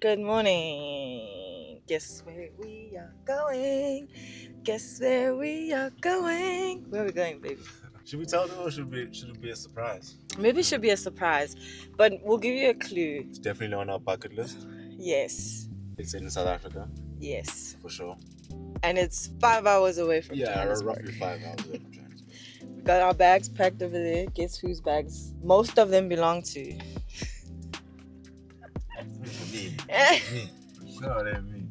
Good morning. Guess where we are going? Guess where we are going? Where are we going, baby? Should we tell them or should it be a surprise? Maybe it should be a surprise, but we'll give you a clue. It's definitely on our bucket list. Yes. It's in South Africa, Yes. for sure. And it's 5 hours away from Johannesburg. Roughly 5 hours away from Johannesburg. We got our bags packed over there. Guess whose bags? Most of them belong to. Me. Sure, that me.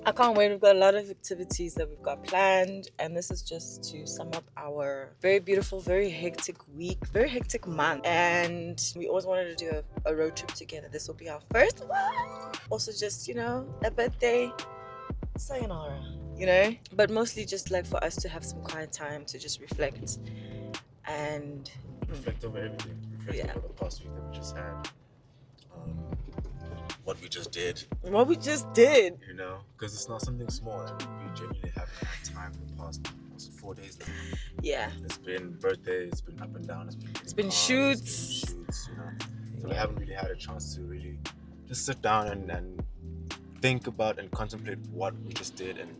I can't wait. We've got a lot of activities that we've got planned, and this is just to sum up our very beautiful, very hectic week, very hectic month. And we always wanted to do a road trip together. This will be our first one. Also, just a birthday sayonara, but mostly just like for us to have some quiet time to just reflect and reflect over everything. Reflect over the past week that we just had. What we just did. Because it's not something small. We genuinely haven't had time for the past 4 days now. Yeah. It's been birthday, it's been up and down, it's been shoots. So we haven't really had a chance to really just sit down and think about and contemplate what we just did and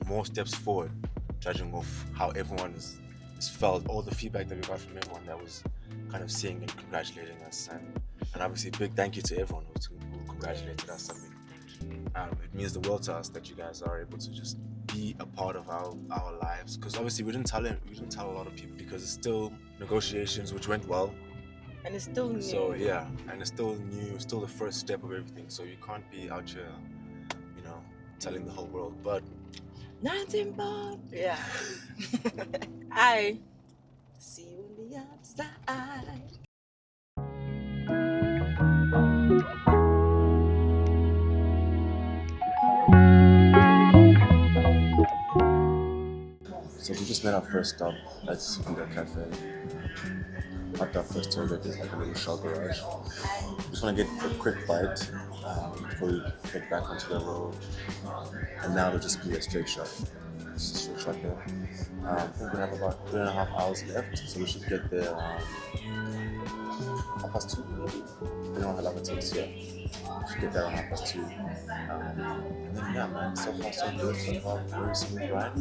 more steps forward, judging off how everyone is felt, all the feedback that we got from everyone that was kind of seeing and congratulating us, and obviously big thank you to everyone who congratulated us. It means the world to us that you guys are able to just be a part of our lives, because obviously we didn't tell a lot of people because it's still negotiations which went well, and it's still new. So yeah, and it's still new, still the first step of everything, so you can't be out here telling the whole world, but 19 Bob. Yeah. I see you on the other side. So we just made our first stop at the cafe. After our first tour, there's like a little shell garage. Just want to get a quick bite before we get back onto the road. And now it'll just be a straight shot. It's a straight shot there. I think we have about 3.5 hours left, so we should get there around 2:30 maybe. Depending on how long it takes, yeah. We should get there around 2:30. And then yeah, man, so far so good. So far, very smooth ride.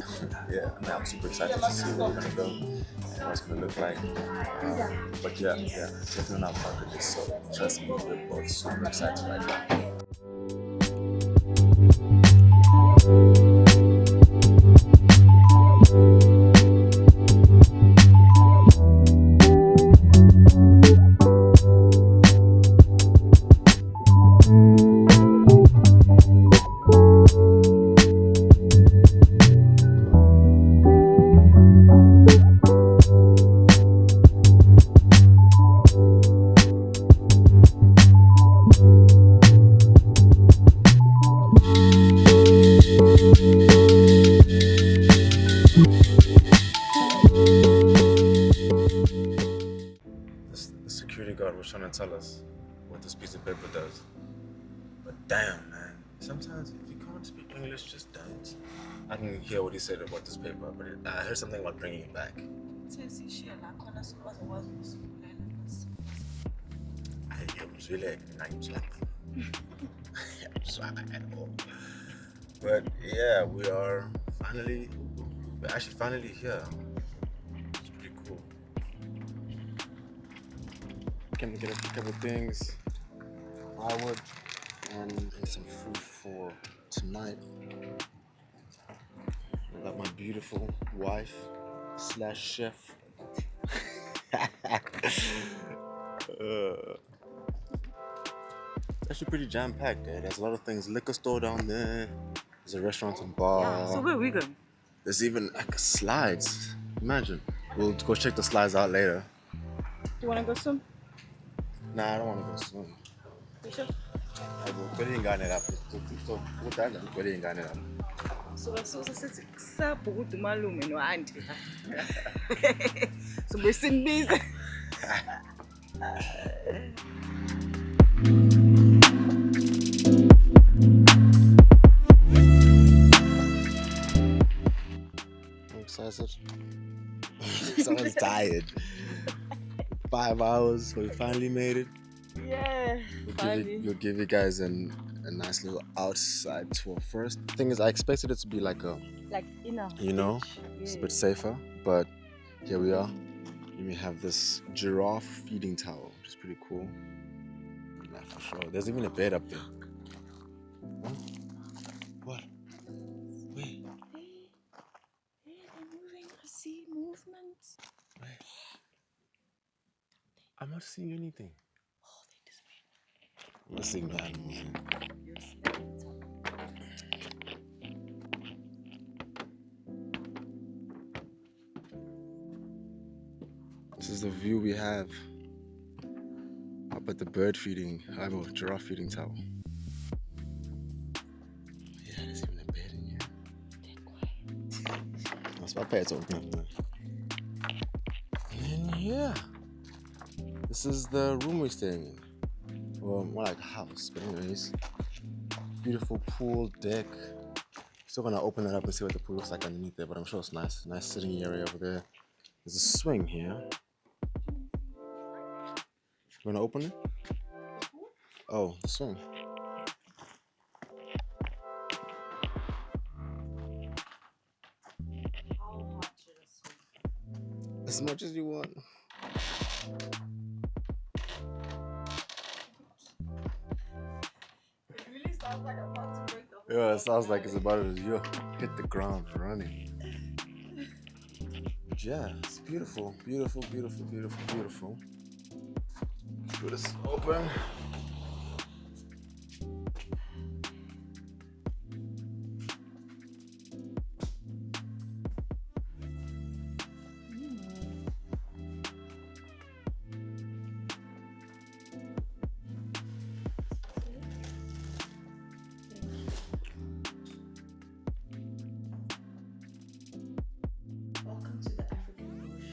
Yeah, I'm super excited to see where we're gonna go and what it's gonna look like. But yeah, it's definitely not bucket list. So trust me, we're both super excited right now. Trying to tell us what this piece of paper does, but damn, man, sometimes if you can't speak English, just don't. I didn't hear what he said about this paper, but I heard something about bringing it back. I was really at all. But yeah, we're actually finally here. It's pretty cool. Came to get a couple things, plywood, and some food for tonight. I got my beautiful wife / chef. It's actually pretty jam-packed there. There's a lot of things. Liquor store down there. There's a restaurant and bar. Yeah, so where are we going? There's even like slides. Imagine. We'll go check the slides out later. Do you want to go swim? Nah, I don't want to go swim. You sure? I will put it in Ghana up. So what time did you put it in Ghana up? So sapo ukuthi umalume no auntie. So we're sitting busy. I'm excited. Someone's tired. 5 hours, so we finally made it. Yeah, finally. We'll give you guys a nice little outside tour first. Thing is, I expected it to be like a, Like inner. you know, Beach. it's a bit safer, but here we are. We have this giraffe feeding tower, which is pretty cool. Yeah, for sure. There's even a bed up there. Huh? What? Wait. Hey, they're moving. I see movement. Wait. I'm not seeing anything. Oh, they disappeared. I'm not seeing that moving. You'll see that later. This is the view we have up at the giraffe feeding tower. Yeah, there's even a bed in here. They're quiet. That's my pets open. And yeah, this is the room we're staying in. Well, more like a house, but anyways. Beautiful pool deck. Still gonna open that up and see what the pool looks like underneath there, but I'm sure it's nice. Nice sitting area over there. There's a swing here. You wanna open it? Oh, the swing. How hot should I swim? As much as you want. It really sounds like I'm about to break the whole Yeah, it sounds like it's about to hit the ground running. But yeah, it's beautiful, beautiful, beautiful, beautiful, beautiful. Let's put this open. Welcome to the African bush.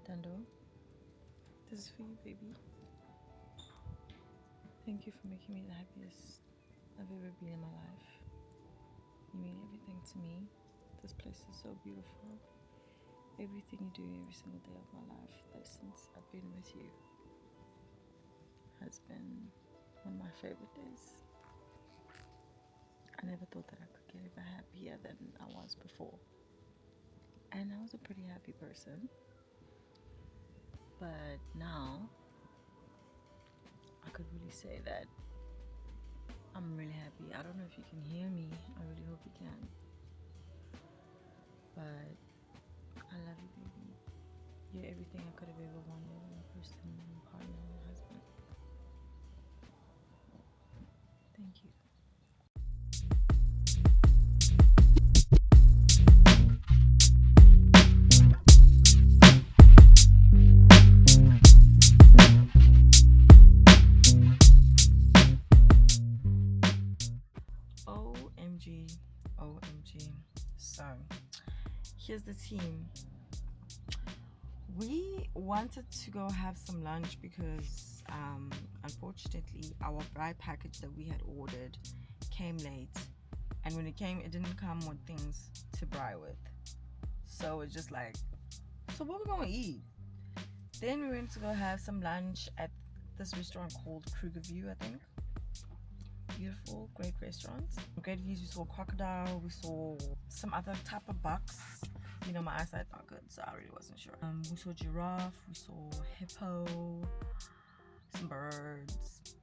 Dando, this is for you, baby. Thank you for making me the happiest I've ever been in my life. You mean everything to me. This place is so beautiful. Everything you do every single day of my life, like since I've been with you, has been one of my favorite days. I never thought that I could get ever happier than I was before. And I was a pretty happy person. But now, I could really say that I'm really happy. I don't know if you can hear me. I really hope you can. But I love you, baby. You're everything I could have ever wanted in a person, and a partner, and a husband. Thank you. team. We wanted to go have some lunch because unfortunately our bride package that we had ordered came late, and when it came it didn't come with things to braai with, so it's just like, so what we gonna eat? Then we went to go have some lunch at this restaurant called Kruger View, I think. Beautiful, great restaurant, great views. We saw crocodile, we saw some other type of bucks. You know, my eyesight not good, so I really wasn't sure. We saw giraffe, we saw hippo, some birds.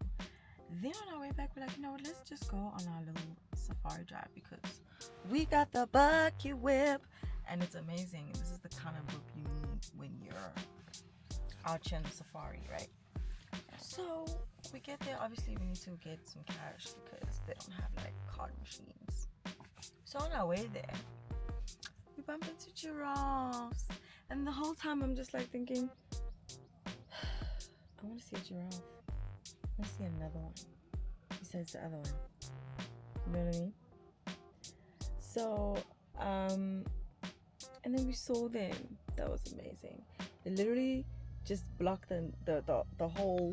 Then on our way back, we're like, you know what, let's just go on our little safari drive because we got the bucket whip and it's amazing. This is the kind of whip you need when you're out here on the safari, right? So we get there, obviously we need to get some cash because they don't have like card machines. So on our way there, we bump into giraffes, and the whole time I'm just like thinking, I want to see a giraffe. I want to see another one besides the other one. You know what I mean? So, and then we saw them. That was amazing. They literally just blocked the whole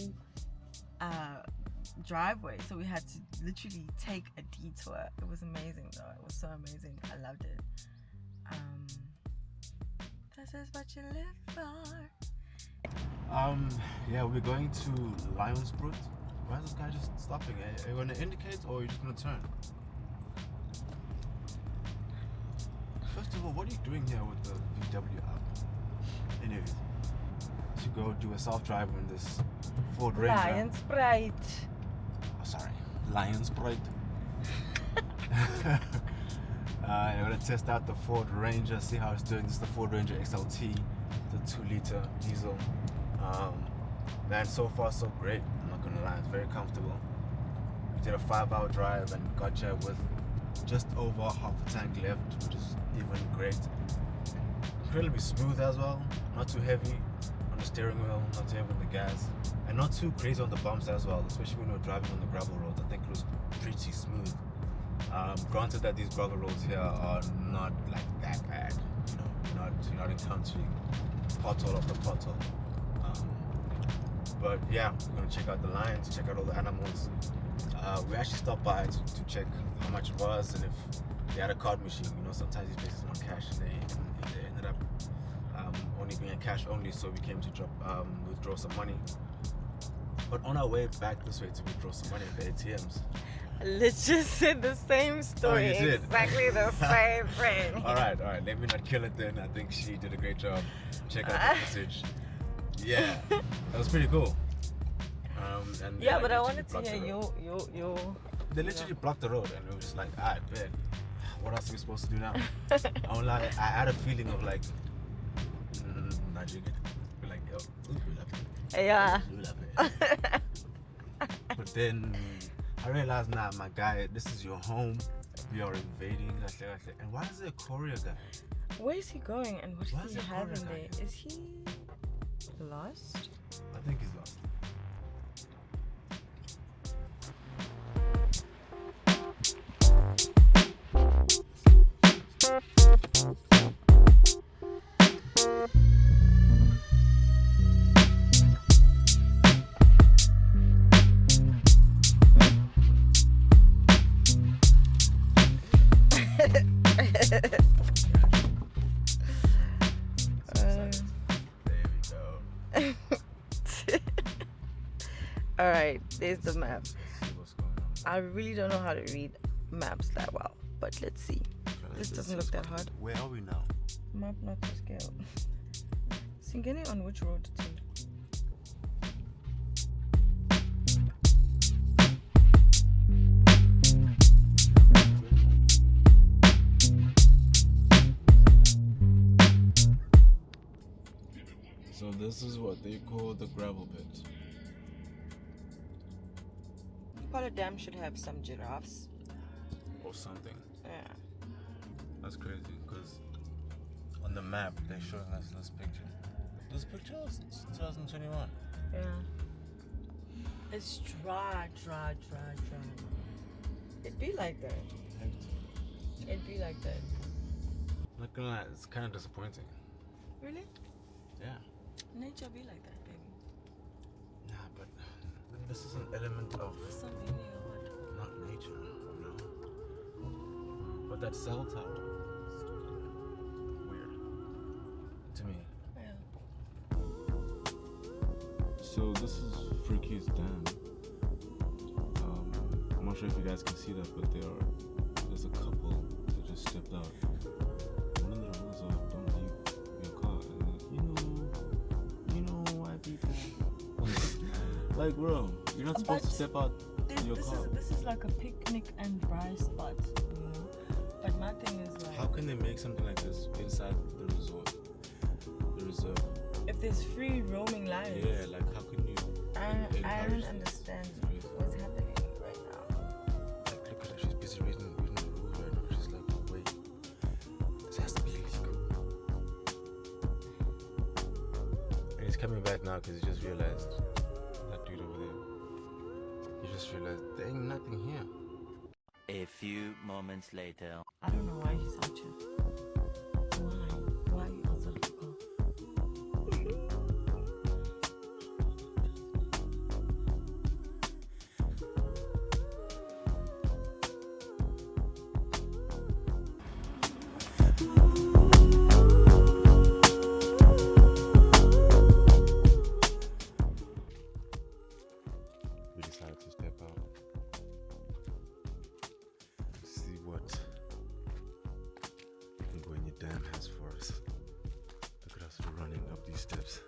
driveway, so we had to literally take a detour. It was amazing though. It was so amazing. I loved it. This is what you live for. Yeah, we're going to Lionsbrut. Why is this guy just stopping? Are you gonna indicate or are you just gonna turn? First of all, what are you doing here with the VW app? Anyway, to go do a self-drive in this Ford Ranger. Lion Sprite. Oh, sorry, Lionsbrut. I'm gonna test out the Ford Ranger, see how it's doing. This is the Ford Ranger XLT, the 2-liter diesel. Man, so far so great. I'm not gonna lie, it's very comfortable. We did a 5-hour drive and got here with just over half a tank left, which is even great. Incredibly smooth as well, not too heavy on the steering wheel, not too heavy on the gas, and not too crazy on the bumps as well, especially when you're driving on the gravel roads. I think it was pretty smooth. Granted that these gravel roads here are not like that bad, you know, you're not encountering pothole after pothole. But yeah, we're gonna check out the lions, check out all the animals. We actually stopped by to check how much it was and if they had a card machine. You know, sometimes these places want cash, and they ended up only being cash only, so we came to withdraw some money. But on our way back this way to withdraw some money at the ATMs, Let's just said the same story. Oh, you did? Exactly the same thing. all right, let me not kill it then. I think she did a great job. Check out the message. Yeah, that was pretty cool. And Yeah, like, but I literally wanted to blocked hear the road. your. They literally blocked the road, and we were just like, alright, bet. What else are we supposed to do now? I had a feeling of like, not jigging. We're like, yo, Yeah. But then I realized, nah, my guy, this is your home. We are invading. And why is there a courier guy? Where is he going, and what Why does is he there a have courier in guy there? here? Is he lost? I think he's lost. All right, there's the map. Let's see what's going on. I really don't know how to read maps that well, but let's see. This doesn't look that hard. Where are we now? Map not to scale. Singeni on which road to? So this is what they call the gravel pit. Polar Dam should have some giraffes. Or something. Yeah. That's crazy because on the map they're showing us this picture. This picture is 2021. Yeah. It's dry. It'd be like that. It'd be like that. Not gonna lie, it's kind of disappointing. Really? Yeah. Nature be like that, baby. Nah, but this is an element of Something not nature, you know. But that cell tower is weird to me. Yeah. So this is Freaky's Dam. I'm not sure if you guys can see that, but there's a couple that just stepped out. One of the rules of don't leave your car, and you know why people like, bro, you're not supposed to step out your car. This is like a picnic and dry spot, you know. But my thing is like, how can they make something like this inside the resort, the reserve? If there's free roaming lines. Yeah, like how can you? I don't understand what's happening right now. Like, look at her, she's busy reading the rules right now. She's like, wait, this has to be illegal. And he's coming back now because he just realized that dude over there. He just realized there ain't nothing here. A few moments later. I don't know why he's out here. Why? Why are you outside of the car? We decided to step out. See what Ngwenye Dam has for us. Look at us running up these steps.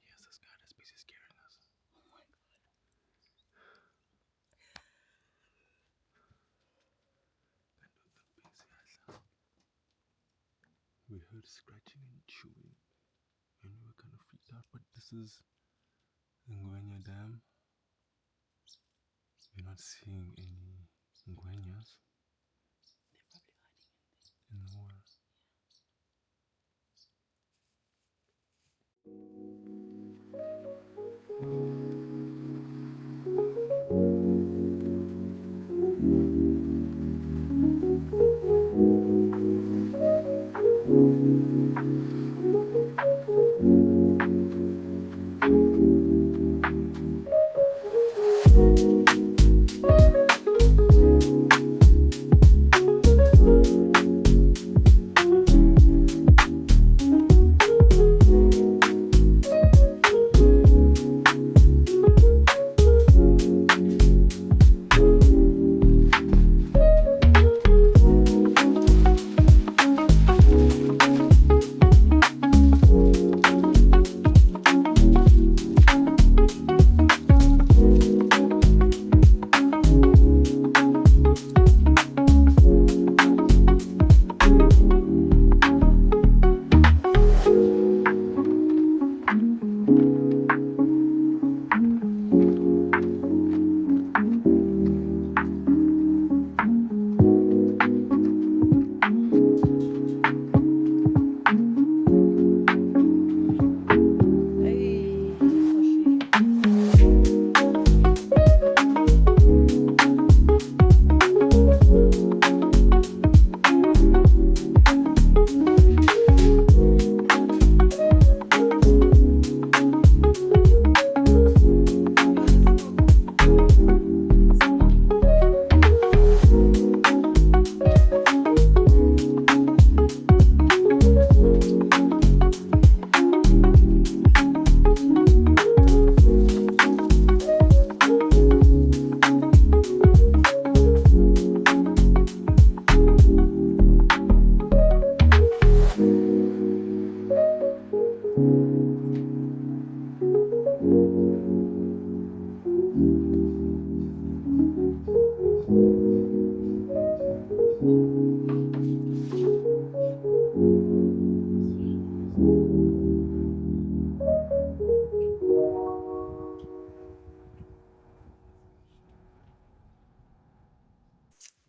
Here's this guy that's busy scaring us. Oh my god. We heard scratching and chewing, and we were kind of freaked out. But this is Ngwenya Dam. We're not seeing any Ngwenyas. They're probably hiding In the water.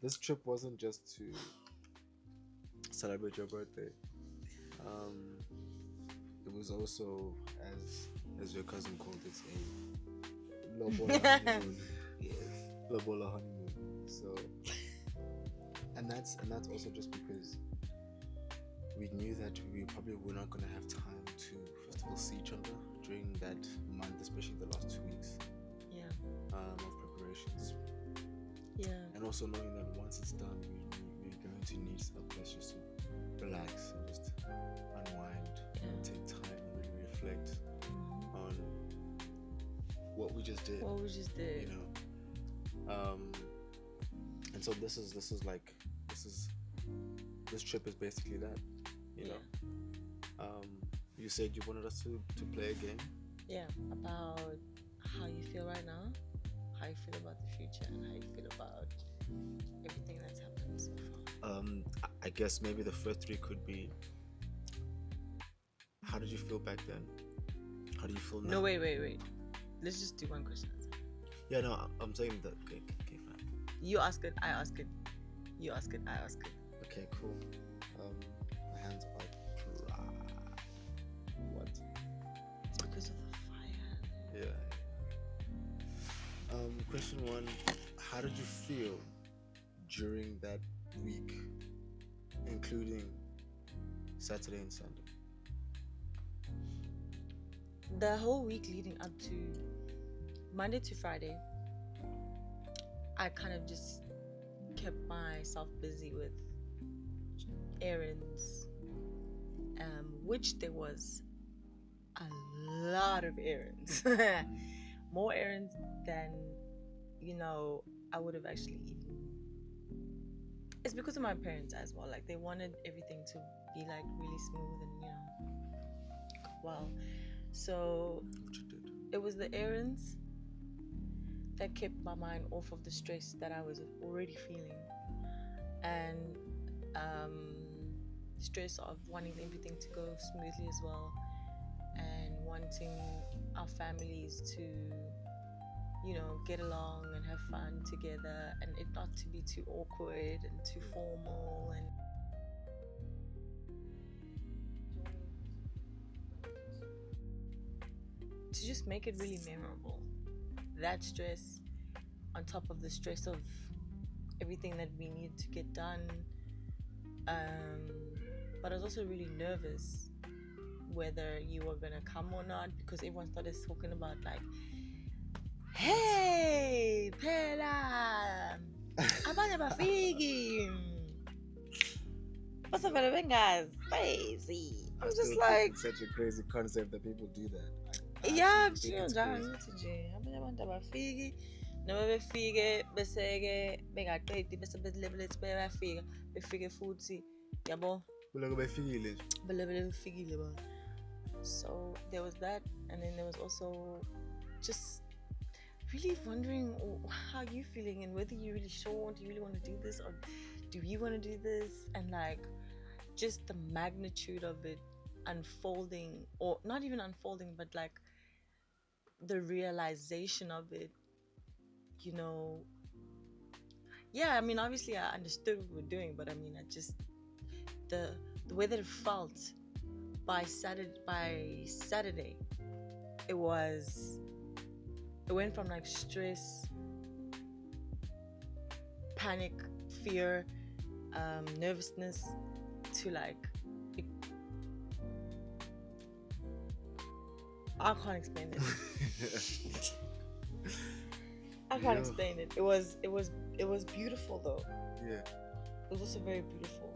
this trip wasn't just to celebrate your birthday. It was also, as your cousin called it, a Lobola honeymoon. Yes. Lobola honeymoon. So, and that's also just because we knew that we probably were not going to have time to first of all see each other during that month, especially the last 2 weeks. Yeah. Of preparations. Yeah. And also knowing that once it's done, we're going to need a place just to relax and just unwind, and take time and really reflect on what we just did. You know, and so this trip is basically that. You know, you said you wanted us to play a game. Yeah, about how you feel right now, how you feel about the future, and how you feel about everything that's happened so far. I guess maybe the first three could be: how did you feel back then? How do you feel now? No, wait. Let's just do one question at a time. Yeah, no, I'm saying that. Okay, fine. You ask it, I ask it. You ask it, I ask it. Okay, cool. My hands are dry. What? It's because of the fire. Yeah. Question one: how did you feel during that week, including Saturday and Sunday? The whole week leading up to Monday to Friday, I kind of just kept myself busy with errands, which there was a lot of errands. More errands than, I would have actually even... It's because of my parents as well. Like, they wanted everything to be, like, really smooth and, well. So, it was the errands that kept my mind off of the stress that I was already feeling. And stress of wanting everything to go smoothly as well. And wanting our families to, get along and have fun together, and it not to be too awkward and too formal, and to just make it really memorable. That stress on top of the stress of everything that we need to get done. But I was also really nervous whether you were gonna come or not, because everyone started talking about, like, hey, phela abanye abafiki basavele bengazi. I was just like, it's such a crazy concept that people do that. yeah, kushiwo njalo ukuthi nje abanye abantu abafiki, noma befike bese-ke bengaqedi bese belebele ukuthi bayafika, befike futhi, yabo, befikile nje. belebele befikile bona. So there was that, and then there was also just really wondering how you feeling and whether you're really sure, do you really want to do this, or do you want to do this, and like just the magnitude of it unfolding, or not even unfolding, but like the realization of it, yeah, I mean, obviously I understood what we're doing, but I mean, I just the way that it felt by Saturday, it went from like stress, panic, fear, nervousness to like, I can't explain it. I can't explain it. It was beautiful though. Yeah. It was also very beautiful.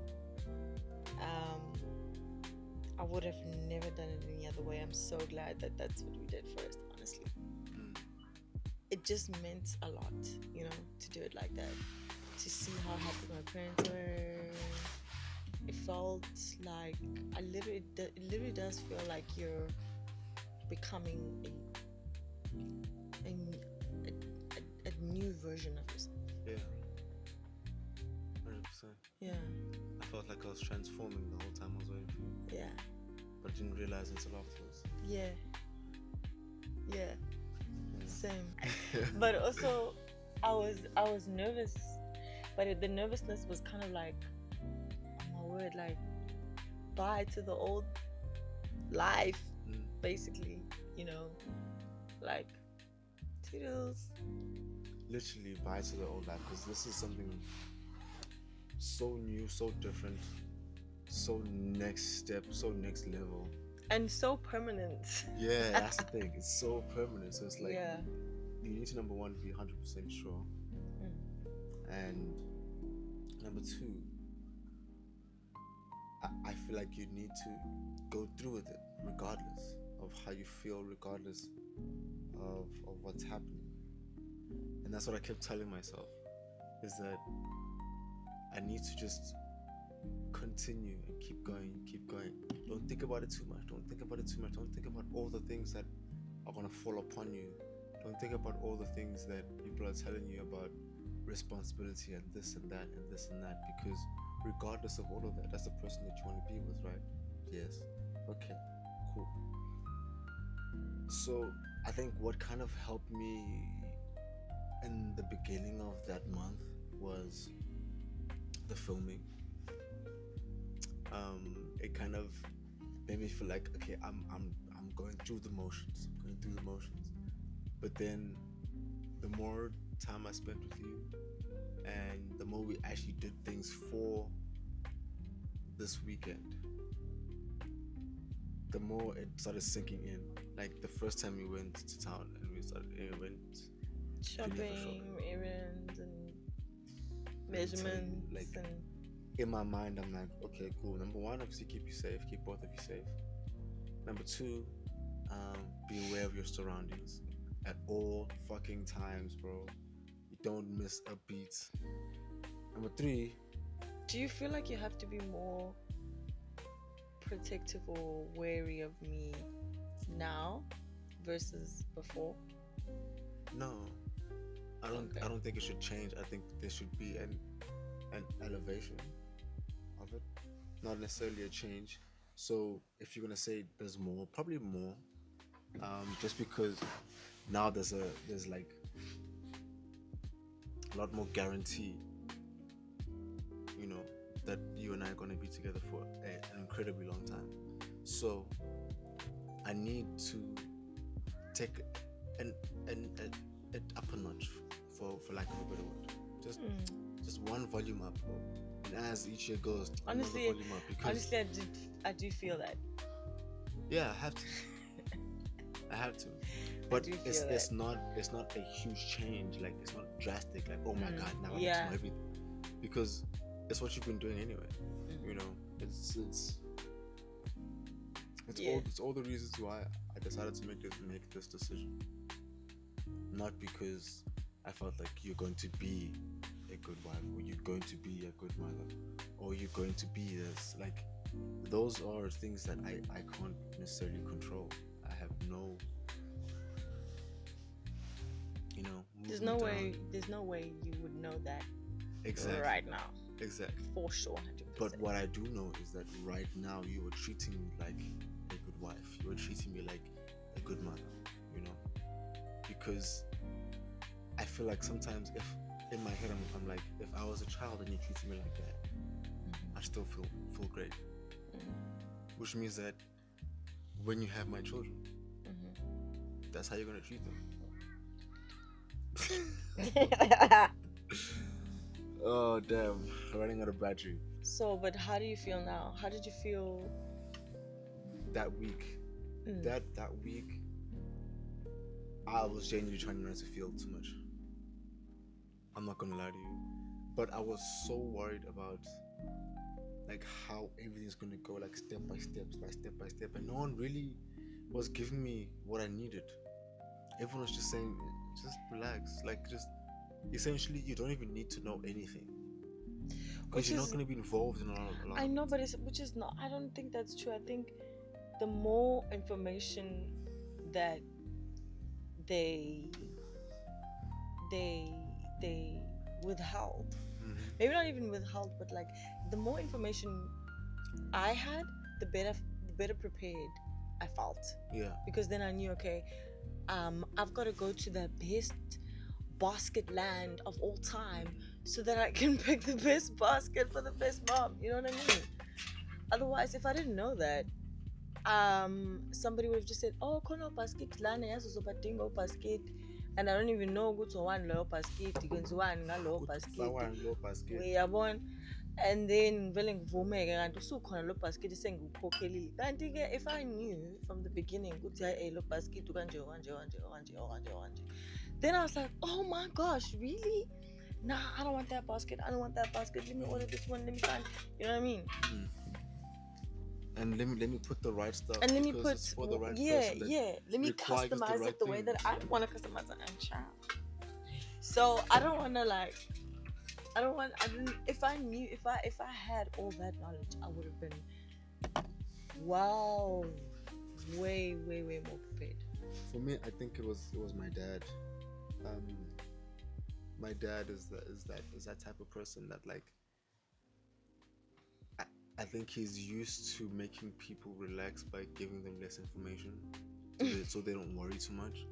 I would have never done it any other way. I'm so glad that that's what we did first, honestly. It just meant a lot, to do it like that. To see how happy my parents were. It felt like it literally does feel like you're becoming a new version of yourself. Yeah. 100%. Yeah. I felt like I was transforming the whole time I was waiting for you. Yeah. But I didn't realize until afterwards. Yeah. Same. But also, I was nervous But the nervousness was kind of like, oh my word, like bye to the old life, basically, you know, like toodles. Literally bye to the old life, because this is something so new, so different, so next step, so next level, and so permanent. Yeah, that's the thing. It's so permanent. So it's like Yeah. you need to, number one, be 100% sure, and number two, I feel like you need to go through with it, regardless of how you feel, regardless of what's happening. And that's what I kept telling myself, is that I need to just continue and keep going, keep going. Don't think about it too much. Don't think about it too much. Don't think about all the things that are going to fall upon you. Don't think about all the things that people are telling you about responsibility and this and that and this and that, because regardless of all of that, that's the person that you want to be with, right? Yes. Okay, cool. So I think what kind of helped me in the beginning of that month was the filming. It kind of made me feel like, okay, I'm going through the motions. I'm going through the motions. But then the more time I spent with you, and the more we actually did things for this weekend, the more it started sinking in. Like the first time we went to town and we went shopping, errands, and measurements, like, and in my mind, I'm like, okay, cool. Number one, obviously keep you safe, keep both of you safe. Number two, be aware of your surroundings at all fucking times, bro. You don't miss a beat. Number three, do you feel like you have to be more protective or wary of me now versus before? no, I don't. Okay. I don't think it should change. I think there should be an elevation of it, not necessarily a change. So if you're gonna say there's more, probably more, just because now there's like a lot more guarantee, you know, that you and I are gonna be together for an incredibly long time. So I need to take it up a notch, for lack of a better word. Just one volume up, bro. And as each year goes, Honestly, another volume up, because honestly, I do feel that. yeah, I have to. I have to. But it's not a huge change. Like, it's not drastic. Like, oh my god, now I need to know everything, because it's what you've been doing anyway. You know, it's all the reasons why I decided to make this decision. Not because I felt like you're going to be a good wife, or you're going to be a good mother, or you're going to be this. Like, those are things that I can't necessarily control. I have no, you know. There's no way you would know that exactly right now. Exactly. For sure, 100%. But what I do know is that right now you were treating me like a good wife. You were treating me like a good mother, you know? Because I feel like sometimes, if in my head I'm like, if I was a child and you treated me like that, I still feel great. Which means that when you have my children, that's how you're gonna treat them. Oh damn, running out of battery. So, but how do you feel now? How did you feel that week? That week, I was genuinely trying not to feel too much. I'm not gonna lie to you, but I was so worried about like how everything's gonna go, like step by step, and no one really was giving me what I needed. Everyone was just saying, just relax, like, just essentially you don't even need to know anything, because you're not going to be involved in a lot. I know, but which is not, I don't think that's true. I think the more information that they withheld, maybe not even withheld, but like the more information I had, the better prepared I felt. Yeah. Because then I knew, okay, I've got to go to the best basket land of all time so that I can pick the best basket for the best mom. You know what I mean? Otherwise, if I didn't know that, somebody would have just said, "Oh, kono basket lana yazozobatingo basket," and I don't even know go to one low basket, one low basket. Uyabona? And then vele ngivumeke kanti usukhona lo basket sengiwukhokhelile. Kanti-ke if I knew from the beginning ukuthi hayi lo basket kanje kanje kanje kanje kanje kanje, then I was like, oh my gosh, really? Nah, I don't want that basket. I don't want that basket. Let me order this one. Let me find. You know what I mean? And let me put the right stuff. And let me put it's for the right yeah, person. yeah. Let me requires the customize right it the way thing. that I want to customize it and child. So I don't want to like. I don't want. I didn't. If I knew, if I had all that knowledge, I would have been. Wow, way more prepared. For me, I think it was my dad. My dad is that type of person that like. I think he's used to making people relax by giving them less information, so they don't worry too much.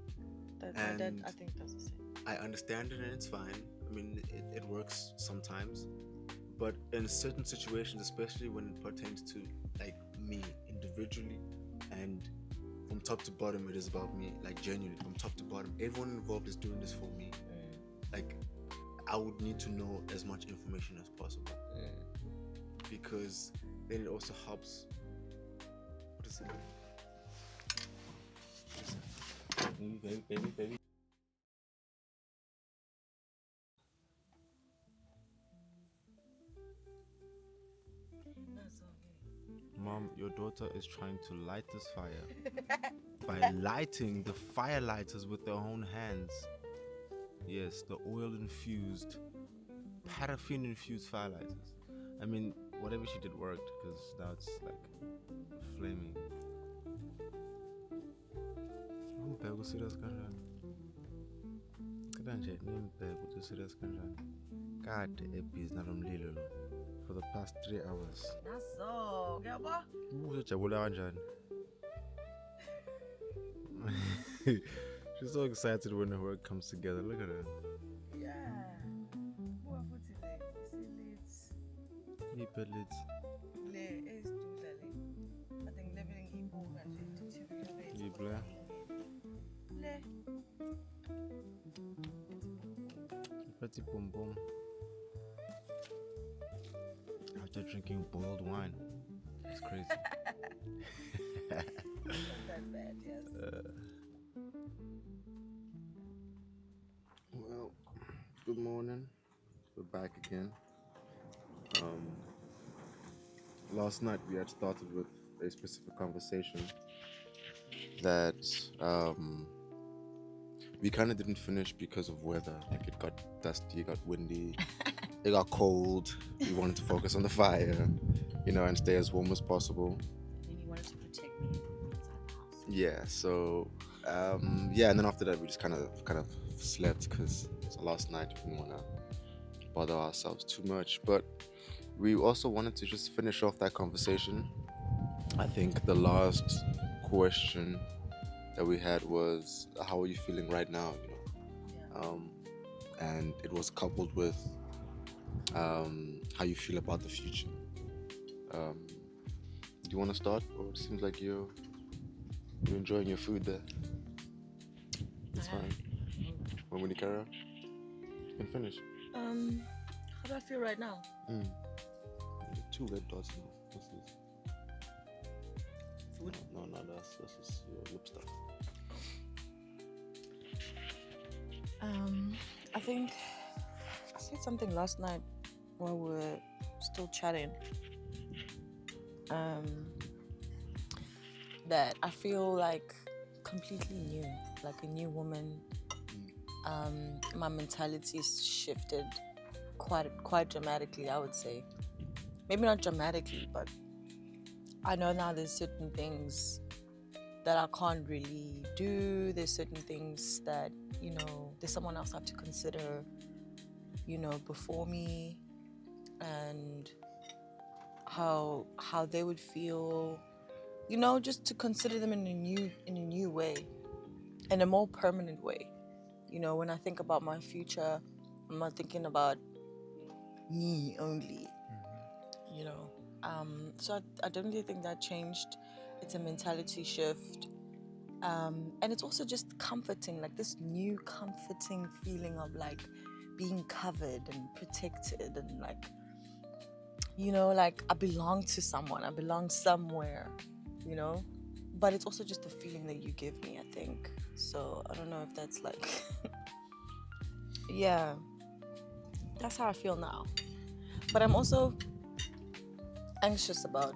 My dad, I think that's the same. I understand it and it's fine. I mean, it works sometimes, but in certain situations, especially when it pertains to like me individually, and from top to bottom, it is about me. Like genuinely, from top to bottom, everyone involved is doing this for me. Like, I would need to know as much information as possible. Because then it also helps. What is it? Baby. Mom, your daughter is trying to light this fire by lighting the fire lighters with their own hands. Yes, the oil-infused, paraffin-infused fire lighters. I mean, whatever she did worked, because now it's like flaming. Umbheka serious kanjani? Kanje nimbheka ukuthi serious kanjani? Kade ebhizi nalomlilo lo for the past 3 hours. Naso, ngiyabona. Uzojabula kanjani? She's so excited when her work comes together. Look at her. Yeah. Ipelits. Le esidudla le. I think leveling ibuka nje tutorial base. Ibla. Le. Pretty boom boom. After drinking boiled wine. It's crazy. Not that bad, yes. Well, good morning. We're back again. Last night we had started with a specific conversation that we kind of didn't finish because of weather. Like it got dusty, it got windy, it got cold. We wanted to focus on the fire, and stay as warm as possible. And you wanted to protect me inside the house. Yeah. So and then after that we just kind of slept because it's the last night. We didn't want to bother ourselves too much, but we also wanted to just finish off that conversation. I think the last question that we had was, how are you feeling right now? And it was coupled with how you feel about the future. Do you want to start, or it seems like you're enjoying your food there? It's fine. When you carry on, you can finish. How do I feel right now? 2 red dots now. What's this? Food? No, that's your lip stuff. I think I said something last night while we were still chatting. That I feel like completely new, like a new woman. My mentality is shifted quite dramatically, I would say. Maybe not dramatically, but I know now there's certain things that I can't really do. There's certain things that, there's someone else I have to consider, before me, and how they would feel, just to consider them in a new way, in a more permanent way. When I think about my future, I'm not thinking about me only, you know. So I don't really think that changed. It's a mentality shift. And it's also just comforting, like this new comforting feeling of like being covered and protected and like, you know, like I belong to someone, I belong somewhere, you know. But it's also just the feeling that you give me, I think. So I don't know if that's like, yeah, that's how I feel now. But I'm also anxious about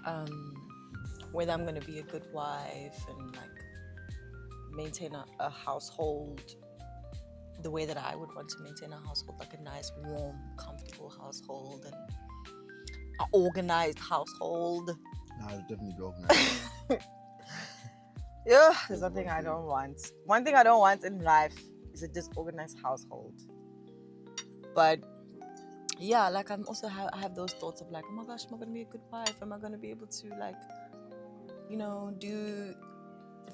um, whether I'm gonna be a good wife and like maintain a household the way that I would want to maintain a household, like a nice, warm, comfortable household and an organized household. Nah, it'll definitely be organized. Yeah, there's something I don't want. One thing I don't want in life is a disorganized household. But yeah, like I'm also I have those thoughts of like, oh my gosh, am I gonna be a good wife? Am I gonna be able to like, you know, do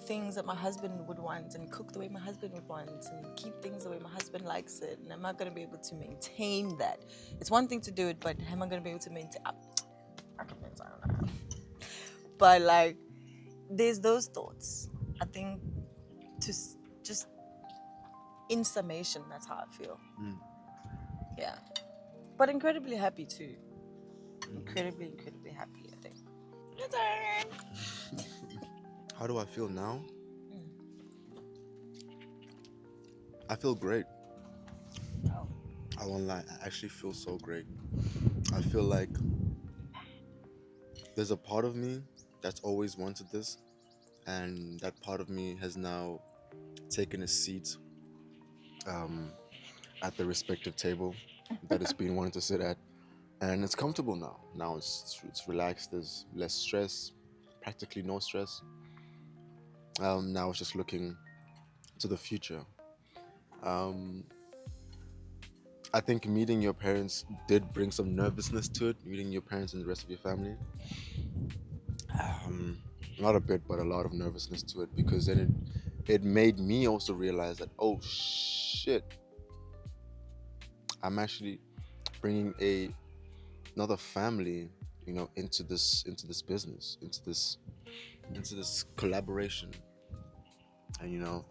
things that my husband would want and cook the way my husband would want and keep things the way my husband likes it? And am I gonna be able to maintain that? It's one thing to do it, but am I gonna be able to maintain? I don't know. But like, there's those thoughts. I think just in summation, that's how I feel. Yeah, but incredibly happy too. Incredibly happy, I think. Your turn. How do I feel now? I feel great. Oh. I won't lie, I actually feel so great. I feel like there's a part of me that's always wanted this, and that part of me has now taken a seat at the respective table that it's been wanting to sit at, and it's comfortable now. Now it's relaxed. There's less stress, practically no stress. Now it's just looking to the future. Um, I think meeting your parents did bring some nervousness to it. Meeting your parents and the rest of your family. Not a bit, but a lot of nervousness to it, because then it made me also realize that, oh shit, I'm actually bringing another family, you know, into this business, into this collaboration, and you know,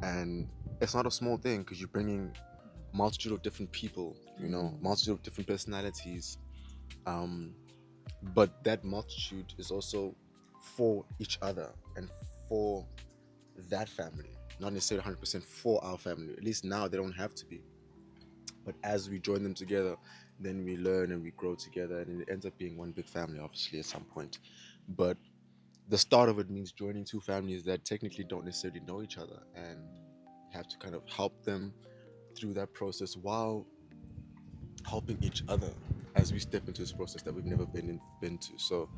and it's not a small thing because you're bringing multitude of different people, you know, multitude of different personalities, but that multitude is also for each other and for that family, not necessarily 100% for our family. At least now they don't have to be. But as we join them together, then we learn and we grow together, and it ends up being one big family, obviously, at some point. But the start of it means joining two families that technically don't necessarily know each other, and you have to kind of help them through that process while helping each other as we step into this process that we've never been to. So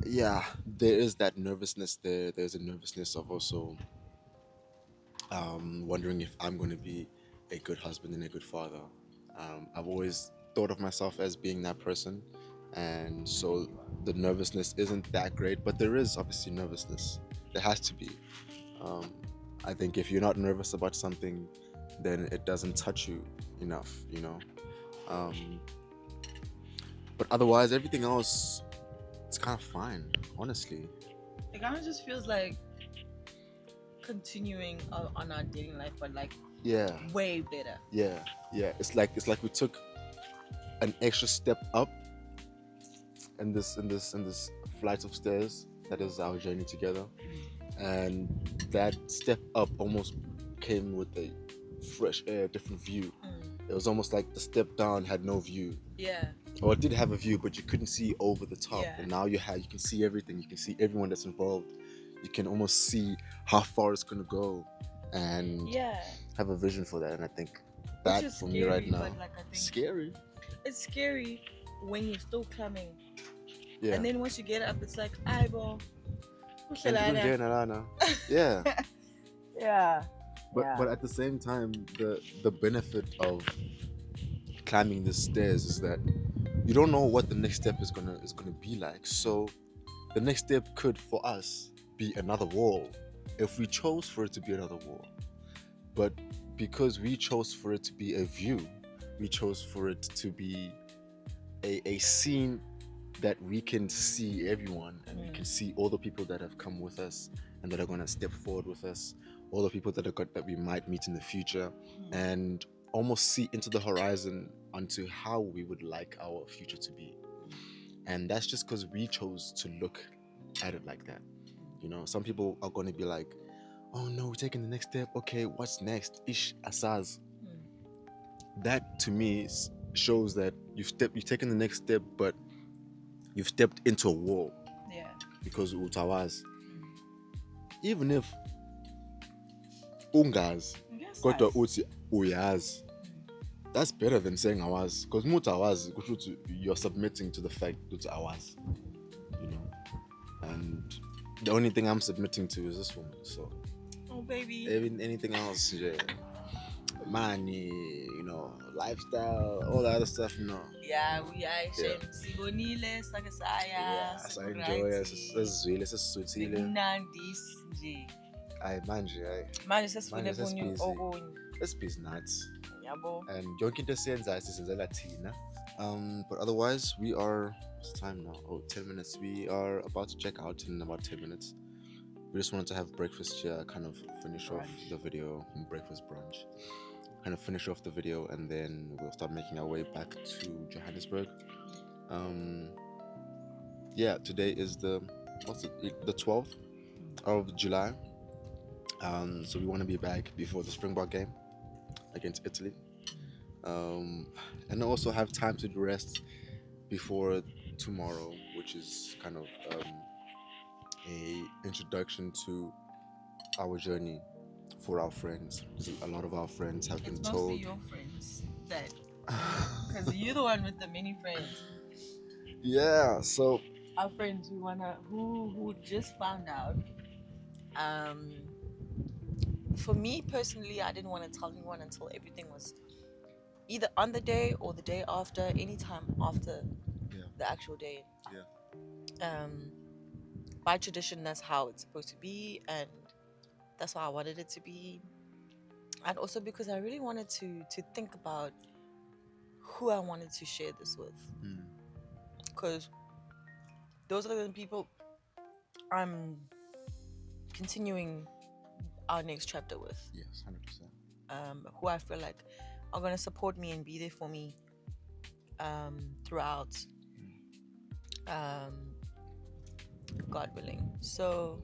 yeah, there is that nervousness there. There's a nervousness of also wondering if I'm going to be a good husband and a good father. I've always thought of myself as being that person, and so the nervousness isn't that great, but there is obviously nervousness. There has to be. Um, I think if you're not nervous about something, then it doesn't touch you enough, you know. Um, but otherwise, everything else, it's kind of fine, honestly. It kind of just feels like continuing on our dating life, but like Yeah, way better. yeah, yeah. It's like we took an extra step up in this flight of stairs that is our journey together, and that step up almost came with a fresh air, different view. It was almost like the step down had no view. Yeah. Or it did have a view, but you couldn't see over the top. Yeah. And now you can see everything. You can see everyone that's involved. You can almost see how far it's gonna go, and Yeah. have a vision for that. And I think Which that is for me right scary, now, but like I think scary. it's scary when you're still climbing. Yeah. And then once you get up, it's like, eyeball. Yeah. Yeah. Yeah. But at the same time, the benefit of climbing the stairs is that you don't know what the next step is gonna be like. So the next step could, for us, be another wall if we chose for it to be another wall. But because we chose for it to be a view, we chose for it to be a scene that we can see everyone, and we can see all the people that have come with us and that are going to step forward with us, all the people that we might meet in the future, and almost see into the horizon onto how we would like our future to be. And that's just because we chose to look at it like that. You know, some people are going to be like, oh no, we're taking the next step. Okay, what's next? Ish asaz. That to me shows that you've taken the next step, but you've stepped into a wall. Yeah. Because utawaz. Even if ungas, kodwa uthi uyaz, that's better than saying awaz. Because mutawaz, you're submitting to the fact that awaz. You know? And the only thing I'm submitting to is this woman. So, oh baby, anything else, yeah. Money, you know, lifestyle, all that other stuff, no. Yeah, we are Sibonile, Sakasaya, I enjoy it. Manje sesifune kunye okunye. Let's be nuts. Yabo. And yonke into esiyenzayo sisenzela thina. But otherwise, we are, what's the time now? Oh, 10 minutes. We are about to check out in about 10 minutes. We just wanted to have breakfast here, kind of finish off the video, breakfast brunch. Kind of finish off the video, and then we'll start making our way back to Johannesburg. Yeah, today is the 12th of July. So we want to be back before the Springbok game against Italy. And also have time to rest before tomorrow, which is kind of a introduction to our journey for our friends. A lot of our friends have been told. Mostly your friends, that because you're the one with the many friends. Yeah, so our friends who just found out. For me personally, I didn't want to tell anyone until everything was either on the day or the day after, anytime after the actual day. Yeah. By tradition, that's how it's supposed to be, and that's how I wanted it to be. And also because I really wanted to think about who I wanted to share this with. Because those are the people I'm continuing our next chapter with. Yes, 100%. Who I feel like are going to support me and be there for me throughout. God willing. So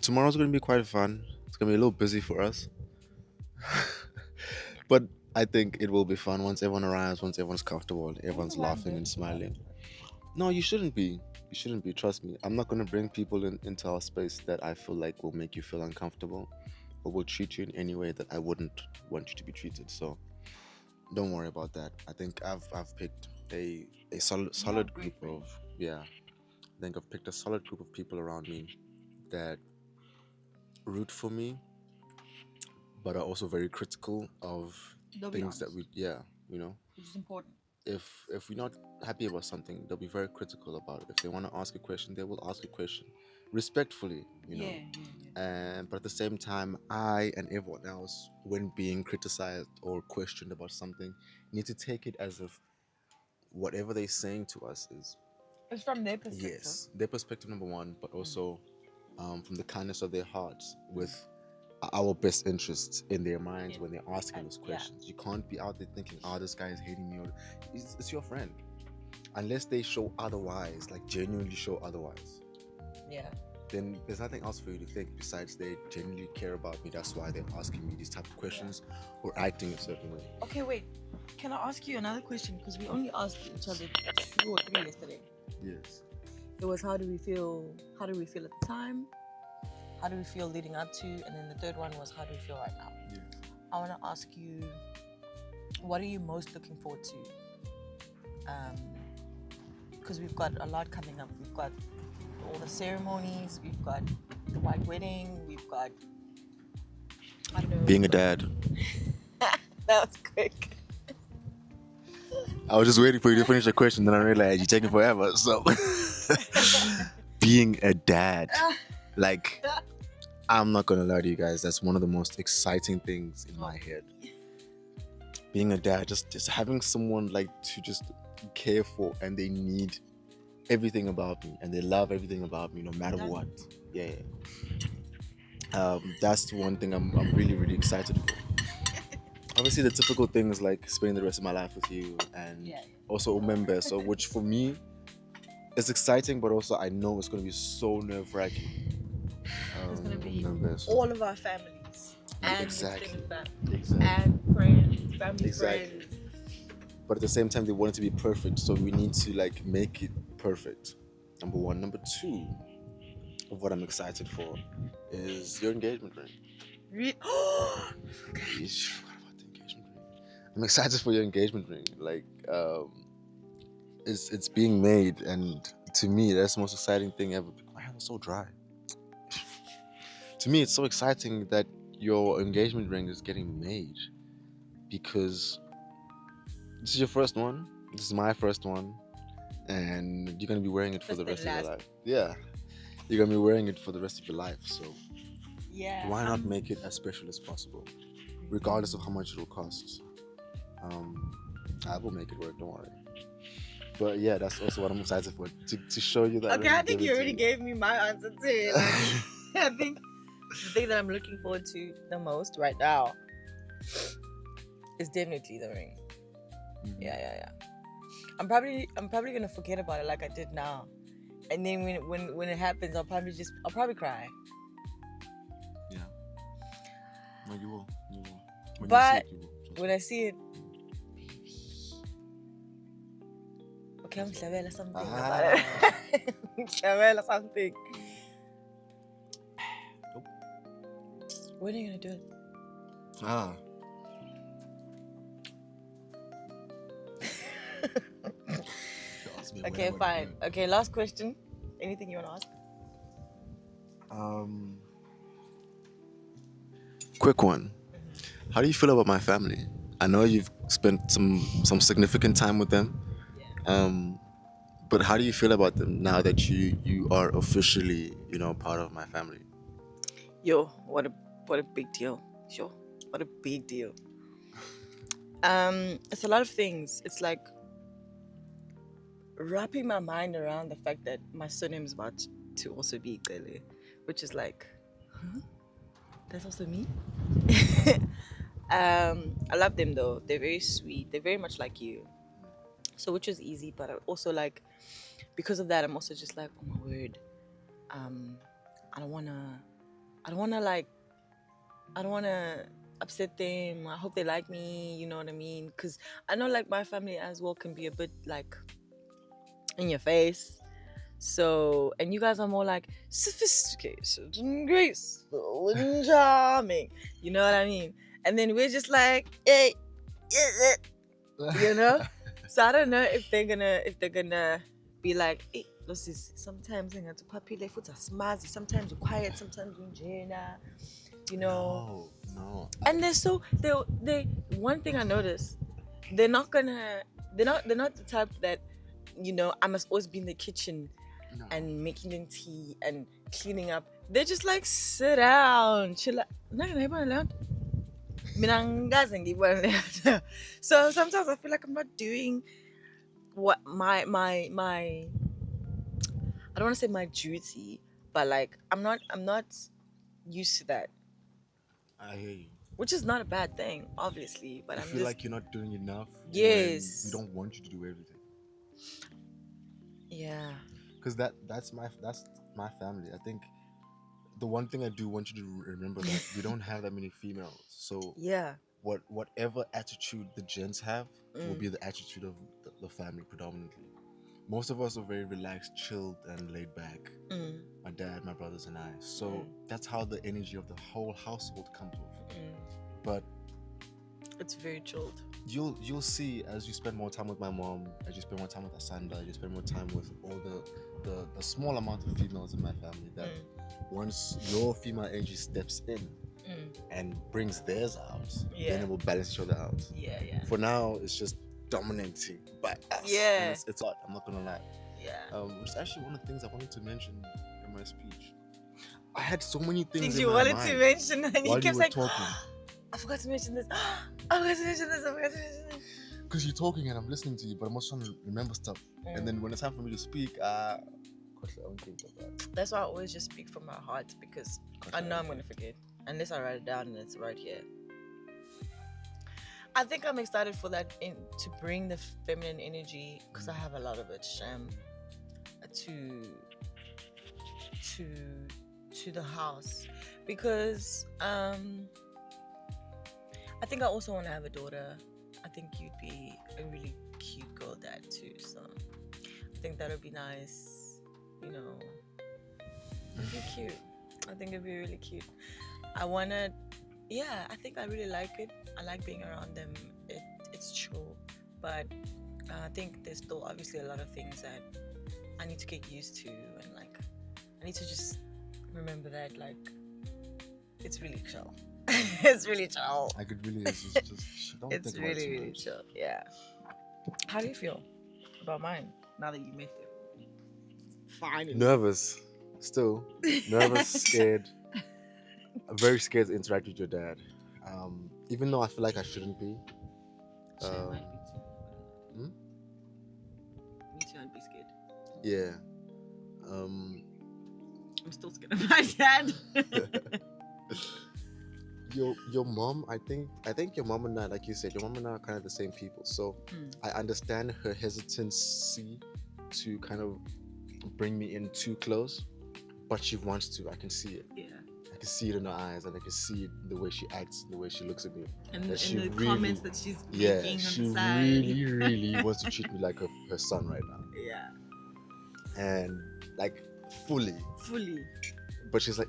tomorrow's going to be quite fun. It's going to be a little busy for us. But I think it will be fun once everyone arrives, once everyone's comfortable, everyone's laughing and smiling. No, you shouldn't be. You shouldn't be. Trust me. I'm not going to bring people into our space that I feel like will make you feel uncomfortable or will treat you in any way that I wouldn't want you to be treated. So don't worry about that. I think I've picked a solid group of, I think I've picked a solid group of people around me that root for me, but are also very critical of things that we, which is important. If we're not happy about something, they'll be very critical about it. If they want to ask a question, they will ask a question respectfully, you know. And but at the same time, I and everyone else, when being criticized or questioned about something, need to take it as if whatever they're saying to us is, it's from their perspective. Yes, their perspective, number one, but also from the kindness of their hearts, with our best interests in their minds when they're asking those questions. You can't be out there thinking, this guy is hating me, or it's your friend. Unless they show otherwise, like genuinely show otherwise. Yeah. Then there's nothing else for you to think besides they genuinely care about me. That's why they're asking me these type of questions or acting a certain way. Okay, wait. Can I ask you another question? Because we only asked each other 2 or 3 yesterday. Yes. It was how do we feel at the time? How do we feel leading up to? And then the third one was how do we feel right now? Yes. I want to ask you, what are you most looking forward to? Because we've got a lot coming up. We've got all the ceremonies, we've got the white wedding, we've got, I don't know. Being a dad. That was quick. I was just waiting for you to finish the question, then I realized you're taking forever. So, being a dad, like, I'm not gonna lie to you guys, that's one of the most exciting things in my head. being a dad, just having someone like to just care for, and they need everything about me, and they love everything about me, no matter what. Yeah. That's the one thing I'm really really excited for. Obviously, the typical things like spending the rest of my life with you, and also Umembe. So, which for me is exciting, but also I know it's going to be so nerve wracking. It's gonna be Umembe, so- all of our families and exactly. extended family Exactly. and friends, family Exactly. friends. But at the same time, they want it to be perfect, so we need to like make it perfect. Number one. Number two of what I'm excited for is your engagement ring. Yeesh, forgot about the engagement ring. I'm excited for your engagement ring. Like, it's being made, and to me, that's the most exciting thing ever. My hand was so dry. To me, it's so exciting that your engagement ring is getting made, because this is your first one. This is my first one, and you're gonna be wearing it for First the rest and of your last. life. Yeah, you're gonna be wearing it for the rest of your life. So Yeah. why not make it as special as possible, regardless of how much it will cost? I will make it work. Don't worry. But yeah, that's also what I'm excited for, to show you that. Okay, ring, I think give you it to already gave me my answer too. Like, I think the thing that I'm looking forward to the most right now is definitely the ring. Mhm. Yeah. I'm probably gonna forget about it like I did now, and then when it happens, I'll probably cry. Yeah. No, you will. You will. When But you see it, you will. Trust when me. I see it, okay, I'm Slavela something about it. Slavela something. Nope. When are you gonna do it? Ah. Okay, fine. Okay, last question. Anything you wanna ask? Quick one. How do you feel about my family? I know you've spent some significant time with them. But how do you feel about them now that you are officially, part of my family? Yo, what a big deal. Sure. What a big deal. It's a lot of things. It's like wrapping my mind around the fact that my surname is about to also be Gele, which is like, huh? That's also me. I love them though. They're very sweet. They're very much like you. So which is easy, but I also like, because of that, I'm also just like, oh my word. I don't wanna like, I don't wanna upset them. I hope they like me. You know what I mean? Because I know like my family as well can be a bit like in your face. So, and you guys are more like sophisticated and graceful and charming. You know what I mean? And then we're just like, hey, you know. So I don't know if they're gonna be like, hey, this is sometimes I'm to puppy foot are smazzy, sometimes you're quiet, sometimes you're Jana, you know. No. And they one thing I noticed, they're not the type that, I must always be in the kitchen No. and making them tea and cleaning up. They're just like, sit down, chill out. So sometimes I feel like I'm not doing what my I don't want to say my duty, but like I'm not used to that, I hear you. which is not a bad thing, obviously. But You I'm feel just like you're not doing enough. Yes. When we don't want you to do everything. Yeah. Because that's my family. I think the one thing I do want you to remember that we don't have that many females. So Yeah. whatever attitude the gents have will be the attitude of the family predominantly. Most of us are very relaxed, chilled, and laid back. My dad, my brothers, and I. So that's how the energy of the whole household comes off. But It's very chilled. you'll see as you spend more time with my mom, as you spend more time with Asanda, as you spend more time with all the small amount of females in my family, that once your female energy steps in and brings theirs out, then it will balance each other out. Yeah. For now, it's just dominating by us. Yeah. And it's a lot, I'm not gonna lie. Yeah. Which is actually one of the things I wanted to mention in my speech. I had so many things Things in you my wanted mind to mention, and you while you kept were saying, talking. I forgot to mention this. I forgot to mention this. Because you're talking and I'm listening to you, but I'm also trying to remember stuff. And then when it's time for me to speak, gosh, I don't think of that. That's why I always just speak from my heart, because I know I'm going to forget. Unless I write it down and it's right here. I think I'm excited for that, to bring the feminine energy, because I have a lot of it, to the house, because I think I also want to have a daughter. I think you'd be a really cute girl dad too, so I think that would be nice, you know. It'd be cute. I think it'd be really cute. I think I really like it. I like being around them. It's chill, but I think there's still obviously a lot of things that I need to get used to, and like I need to just remember that like it's really chill. It's really chill. Like it really is. It's just don't It's think about it too really much. chill. Yeah. How do you feel about mine now that you met them? Finally. Nervous, still nervous, scared. I'm very scared to interact with your dad. Even though I feel like I shouldn't be. Shame, Me too, I'd be scared. Yeah. I'm still scared of my dad. Your mom, I think your mom and I, like you said, your mom and I are kind of the same people. So I understand her hesitancy to kind of bring me in too close, but she wants to. I can see it. Yeah. I can see it in her eyes, and I can see it the way she acts, the way she looks at me. And that she the really, comments that she's yeah, making on she the side. really wants to treat me like her son right now. Yeah. And like fully. But she's like,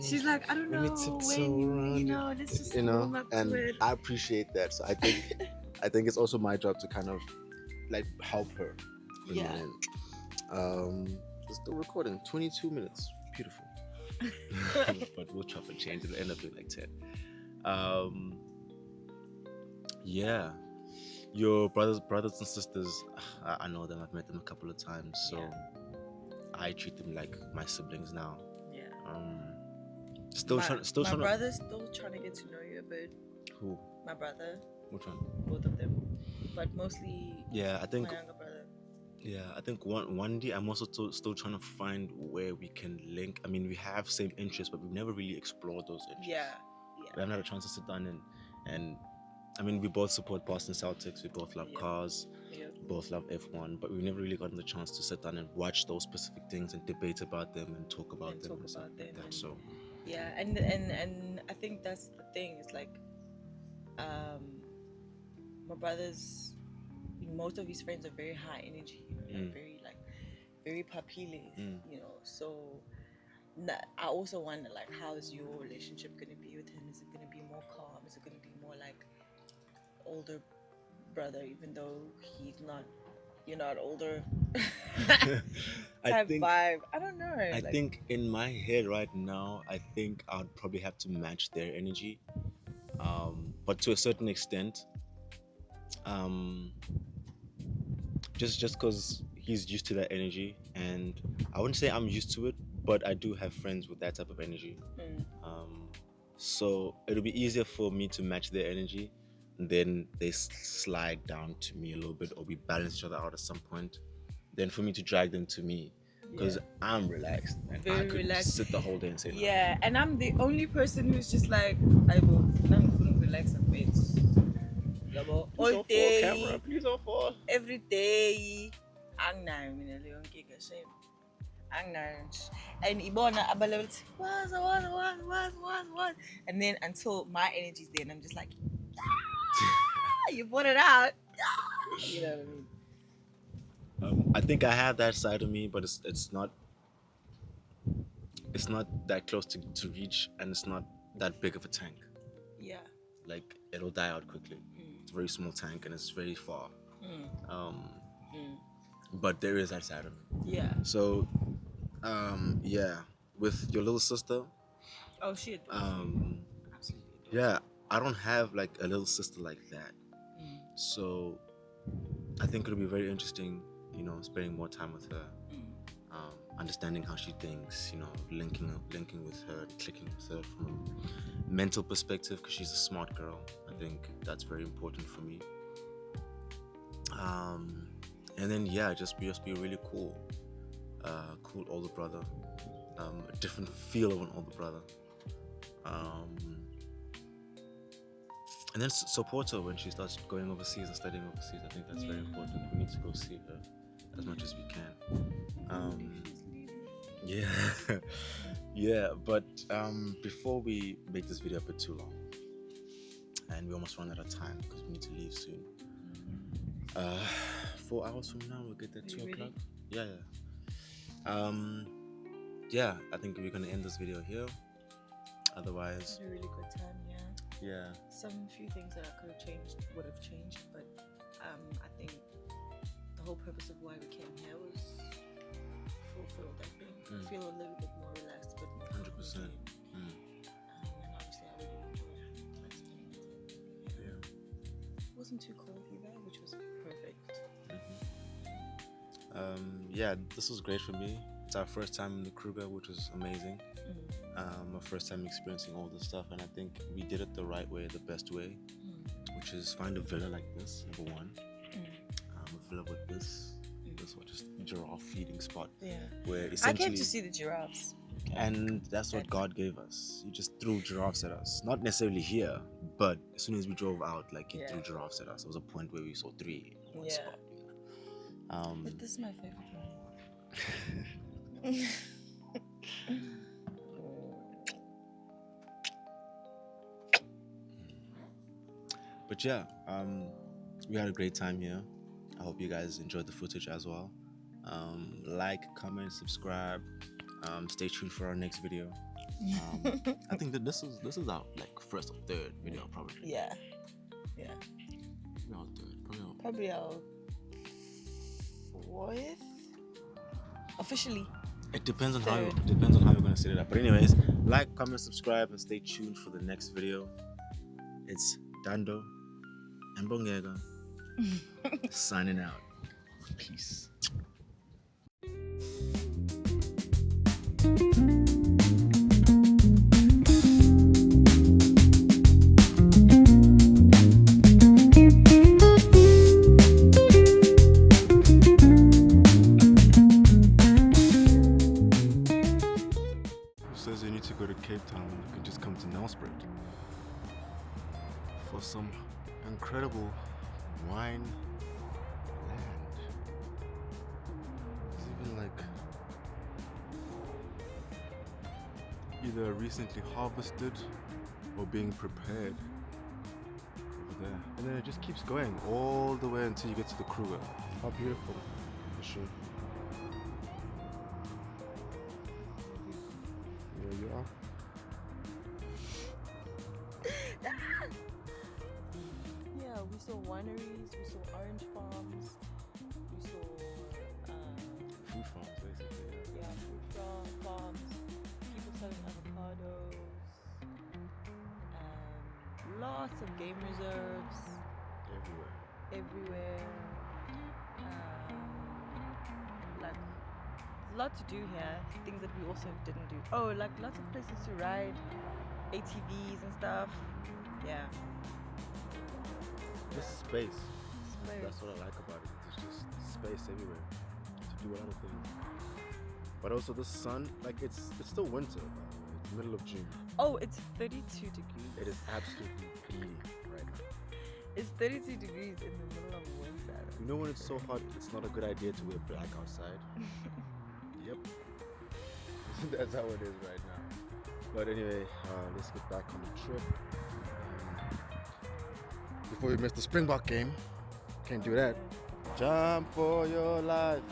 she's like, I don't know when, you know, let's just warm up and to it. I appreciate that. So I think it's also my job to kind of like help her. Yeah. It's still recording 22 minutes. Beautiful. But we'll chop and change. It'll end up being like 10. Yeah. Your brothers and sisters, I know them. I've met them a couple of times. So I treat them like my siblings now. Yeah. My brother's still trying to get to know you a bit. Who? My brother. Which one? Both of them. But mostly I think my younger brother. Yeah, I think one day I'm also still trying to find where we can link. I mean, we have same interests, but we've never really explored those interests. Yeah. We haven't had a chance to sit down and I mean, we both support Boston Celtics. We both love cars. We both love F1, but we've never really gotten the chance to sit down and watch those specific things and debate about them and talk about them. So yeah, and I think that's the thing. It's like, my brother's, most of his friends are very high energy, very papile, you know. So I also wonder, like, how is your relationship going to be with him? Is it going to be more calm? Is it going to be more like older brother, even though you're not older? Type vibe. I don't know. I think in my head right now, I think I'd probably have to match their energy. But to a certain extent, just because he's used to that energy, and I wouldn't say I'm used to it, but I do have friends with that type of energy. So it'll be easier for me to match their energy, and then they slide down to me a little bit, or we balance each other out at some point. Then for me to drag them to me, because I'm relaxed and I could relaxed. Sit the whole day and say nothing. Yeah, and I'm the only person who's just like, I will relax and wait. All day, camera, please don't fall. Every day, and Ibona abalevels what, and then until my energy's there, and I'm just like, you brought it out. You know what I mean? I think I have that side of me, but it's not that close to reach, and it's not that big of a tank. Yeah. Like, it'll die out quickly. It's a very small tank and it's very far. But there is that side of me. Yeah. So, with your little sister. Oh shit. Absolutely. Yeah, I don't have like a little sister like that. So, I think it'll be very interesting, you know, spending more time with her, understanding how she thinks, you know, linking with her, clicking with her from mental perspective, because she's a smart girl. I think that's very important for me. And then just be really cool older brother, a different feel of an older brother, and then support her when she starts going overseas and studying overseas. I think that's very important. We need to go see her as much as we can. But before we make this video a bit too long, and we almost run out of time because we need to leave soon. 4 hours from now we'll get there 2 o'clock. I think we're gonna end this video here. Otherwise, had a really good time. Some few things that I could have changed would have changed, but I think the whole purpose of why we came here was fulfilled. I think feel a little bit more relaxed, but 100%. And obviously I really enjoyed my stay. It wasn't too cold either, which was perfect. This was great for me. It's our first time in the Kruger, which was amazing. My first time experiencing all this stuff, and I think we did it the right way, the best way, which is find a villa like this, number one. A villa with this was just giraffe feeding spot. Where essentially I came to see the giraffes, and that's what God gave us. He just threw giraffes at us, not necessarily here, but as soon as we drove out, like he threw giraffes at us. There was a point where we saw 3 in one spot. But this is my favorite one. But we had a great time here. I hope you guys enjoyed the footage as well. Like, comment, subscribe. Stay tuned for our next video. I think that this is our first or third video probably. Probably our 4th officially. It depends on how you're gonna set it up. But anyways, like, comment, subscribe, and stay tuned for the next video. It's Dando and Bongega signing out. Peace. Says you need to go to Cape Town, you can just come to Nelspruit for some incredible wine land. It's even either recently harvested or being prepared over there. And then it just keeps going all the way until you get to the Kruger. How beautiful, for sure. You are. We saw wineries, we saw orange farms, we saw Food farms, basically. food farms, people selling avocados, lots of game reserves everywhere. There's a lot to do here, things that we also didn't do. Lots of places to ride, ATVs and stuff. Just space. That's what I like about it. There's just space everywhere to do a lot of things. But also the sun, it's still winter, by the way. It's the middle of June. It's 32 degrees. It is absolutely bleeding right now. It's 32 degrees in the middle of winter. You know when it's so hot, it's not a good idea to wear black outside. Yep. That's how it is right now. But anyway, let's get back on the trip. Before we miss the Springbok game, can't do that. Jump for your life.